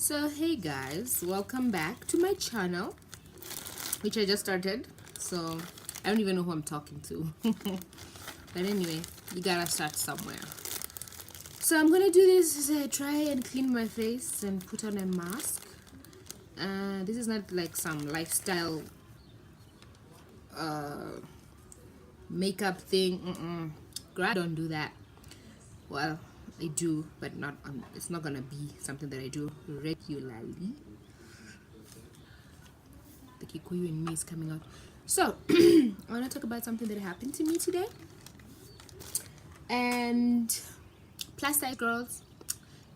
So hey guys, welcome back to my channel, which I just started. So I don't even know who I'm talking to. But anyway, you gotta start somewhere. So I'm gonna do this as I try and clean my face and put on a mask. This is not like some lifestyle makeup thing. Girl, I don't do that. Well, I do, but not. It's not gonna be something that I do regularly. The Kikuyu in me is coming out. So I want to talk about something that happened to me today. And plus size girls,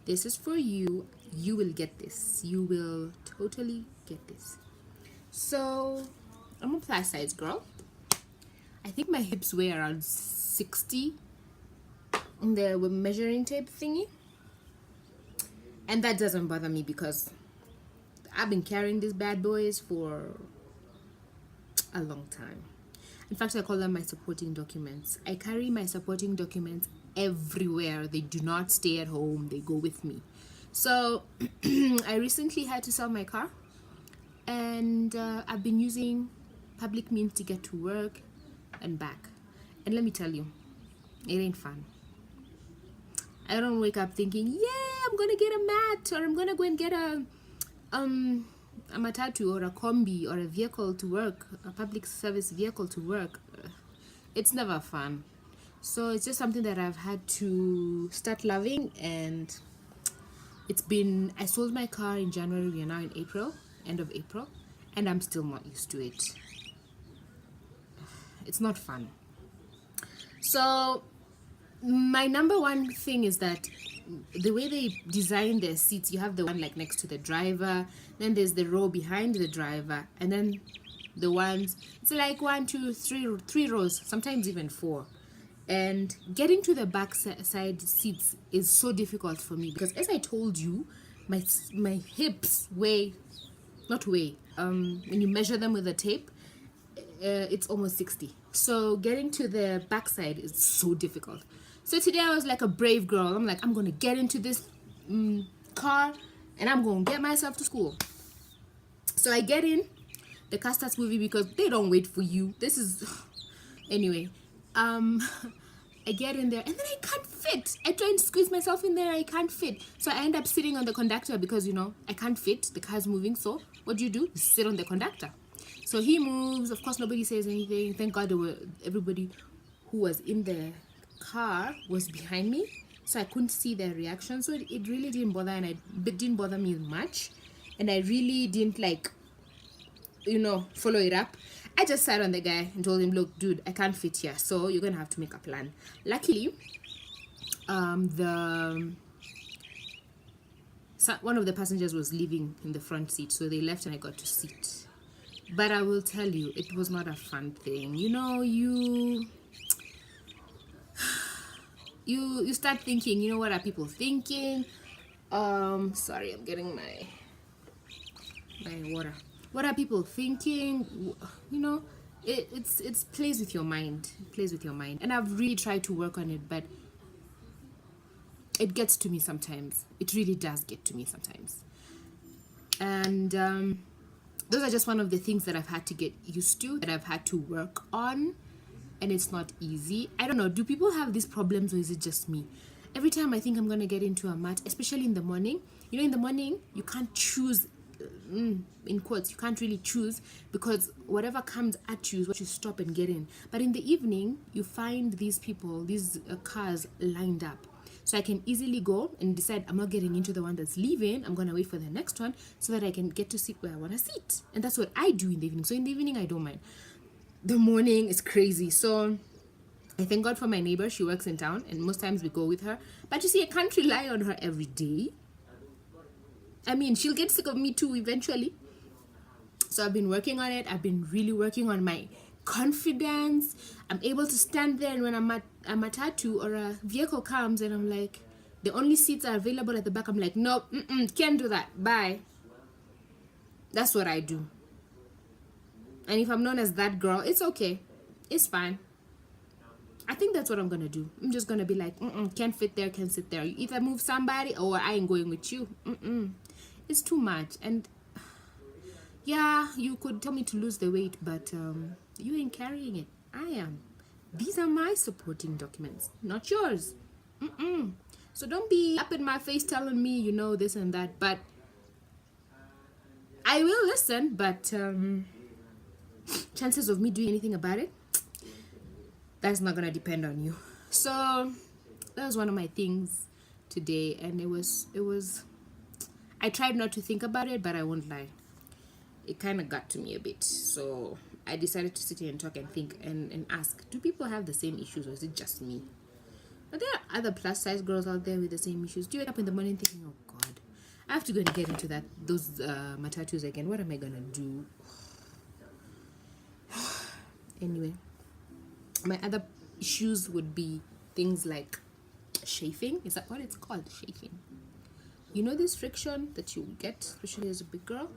this is for you. You will get this. You will totally get this. So I'm a plus size girl. I think my hips weigh around 60 on the measuring tape thingy. And that doesn't bother me because I've been carrying these bad boys for a long time. In fact, I call them my supporting documents. I carry my supporting documents everywhere. They do not stay at home. They go with me. So I recently had to sell my car, and I've been using public means to get to work and back. And let me tell you, it ain't fun. I don't wake up thinking, yeah, I'm gonna get a mat, or I'm gonna go and get a matatu or a combi or a vehicle to work, a public service vehicle to work. It's never fun. So it's just something that I've had to start loving, and I sold my car in January. We are now in April, end of April, and I'm still not used to it. It's not fun. So my number one thing is that the way they design their seats, you have the one like next to the driver, then there's the row behind the driver, and then the ones, it's like 1, 2, 3 rows, sometimes even 4. And getting to the back side seats is so difficult for me because, as I told you, my hips when you measure them with a tape, it's almost 60. So getting to the back side is so difficult. So today I was like a brave girl. I'm like, I'm gonna get into this car and I'm gonna get myself to school. So I get in, the car starts moving because they don't wait for you. This is anyway. I get in there and then I can't fit. I try and squeeze myself in there, I can't fit. So I end up sitting on the conductor because, I can't fit. The car's moving. So what do? You sit on the conductor. So he moves. Of course, nobody says anything. Thank God everybody who was in the car was behind me, so I couldn't see their reaction. So it really didn't bother, and it didn't bother me much, and I really didn't follow it up. I just sat on the guy and told him, look, dude, I can't fit here, so you're gonna have to make a plan. Luckily, one of the passengers was living in the front seat, so they left and I got to sit. But I will tell you, it was not a fun thing. You start thinking, what are people thinking? Sorry, I'm getting my water. What are people thinking? It's plays with your mind. It plays with your mind. And I've really tried to work on it, but it gets to me sometimes. It really does get to me sometimes. And those are just one of the things that I've had to get used to, that I've had to work on. And it's not easy. I don't know, do people have these problems, or is it just me? Every time I think I'm gonna get into a mat, especially in the morning, in the morning you can't choose, in quotes, you can't really choose, because whatever comes at you is what you stop and get in. But in the evening, you find these cars lined up. So I can easily go and decide I'm not getting into the one that's leaving. I'm gonna wait for the next one so that I can get to sit where I wanna sit. And that's what I do in the evening. So in the evening, I don't mind. The morning is crazy. So I thank God for my neighbor. She works in town, and most times we go with her. But you see, I can't rely on her every day. I mean, she'll get sick of me too eventually. So I've been working on it. I've been really working on my confidence. I'm able to stand there, and when a matatu or a vehicle comes and I'm like, the only seats are available at the back, I'm like, nope, can't do that, bye. That's what I do. And if I'm known as that girl, it's okay. It's fine. I think that's what I'm gonna do. I'm just gonna be like, can't fit there, can't sit there. You either move somebody or I ain't going with you. It's too much. And yeah, you could tell me to lose the weight, but you ain't carrying it. I am. These are my supporting documents, not yours. So don't be up in my face telling me you know this and that. But I will listen, but chances of me doing anything about it, that's not gonna depend on you. So that was one of my things today, and it was I tried not to think about it, but I won't lie, it kind of got to me a bit. So I decided to sit here and talk and think and ask, do people have the same issues, or is it just me? Are there other plus size girls out there with the same issues? Do you wake up in the morning thinking, oh god, I have to go and get into those matatus again, what am I gonna do? Anyway, my other issues would be things like chafing. Is that what it's called? Chafing. You know this friction that you get, especially as a big girl,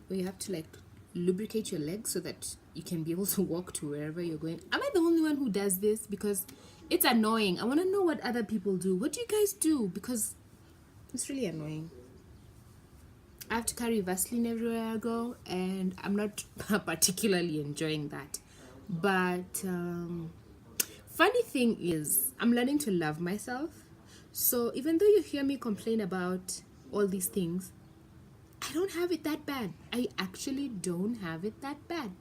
where you have to like lubricate your legs so that you can be able to walk to wherever you're going. Am I the only one who does this? Because it's annoying. I want to know what other people do. What do you guys do? Because it's really annoying. I have to carry Vaseline everywhere I go, and I'm not particularly enjoying that. But funny thing is, I'm learning to love myself. So even though you hear me complain about all these things, I don't have it that bad. I actually don't have it that bad.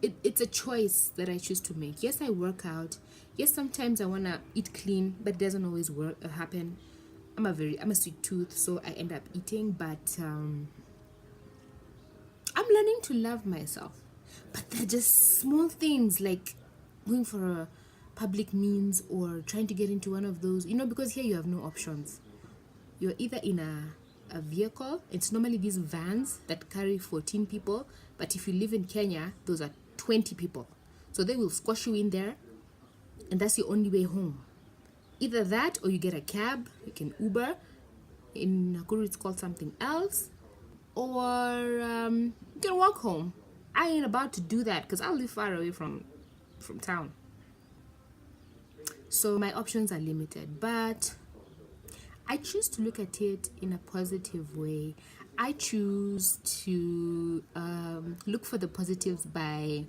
It's a choice that I choose to make. Yes, I work out. Yes, sometimes I want to eat clean, but it doesn't always happen. I'm a sweet tooth, so I end up eating, but I'm learning to love myself. But they're just small things like going for a public means or trying to get into one of those, because here you have no options. You're either in a vehicle. It's normally these vans that carry 14 people, but if you live in Kenya, those are 20 people. So they will squash you in there, and that's your only way home. Either that, or you get a cab, you can Uber. In Nakuru, it's called something else. Or you can walk home. I ain't about to do that because I live far away from town. So my options are limited, but I choose to look at it in a positive way. I choose to look for the positives by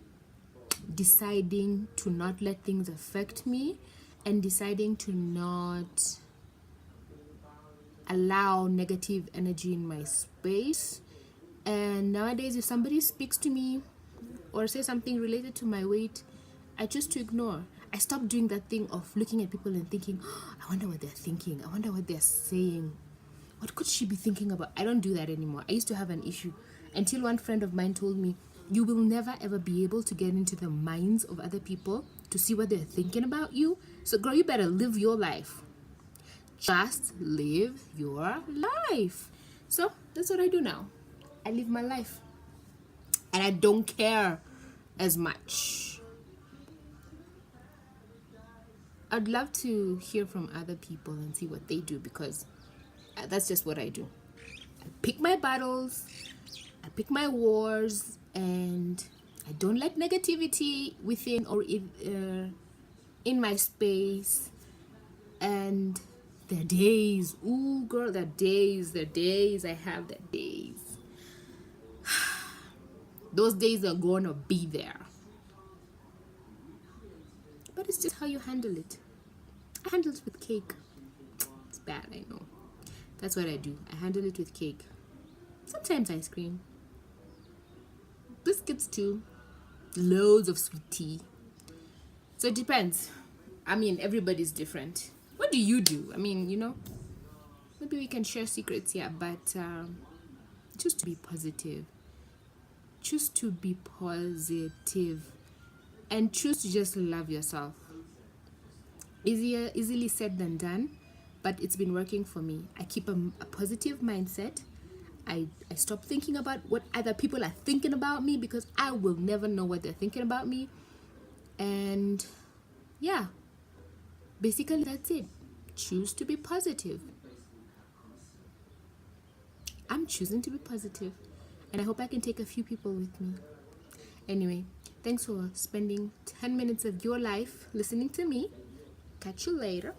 deciding to not let things affect me and deciding to not allow negative energy in my space. And nowadays, if somebody speaks to me or says something related to my weight, I choose to ignore. I stopped doing that thing of looking at people and thinking, oh, I wonder what they're thinking. I wonder what they're saying. What could she be thinking about? I don't do that anymore. I used to have an issue until one friend of mine told me, you will never ever be able to get into the minds of other people to see what they're thinking about you. So girl, you better live your life. Just live your life. So that's what I do now. I live my life. And I don't care as much. I'd love to hear from other people and see what they do, because that's just what I do. I pick my battles, I pick my wars, and I don't let negativity within or in my space. And there are days, ooh girl, there are days, I have the days. Those days are gonna be there. But it's just how you handle it. I handle it with cake. It's bad, I know. That's what I do. I handle it with cake. Sometimes ice cream. Biscuits too. Loads of sweet tea. So it depends. I mean, everybody's different. What do you do? I mean, maybe we can share secrets here, but choose to be positive. Choose to be positive. And choose to just love yourself. Easily said than done, but it's been working for me. I keep a positive mindset. I stop thinking about what other people are thinking about me, because I will never know what they're thinking about me. And yeah, basically that's it. Choose to be positive. I'm choosing to be positive, and I hope I can take a few people with me. Anyway, thanks for spending 10 minutes of your life listening to me. Catch you later.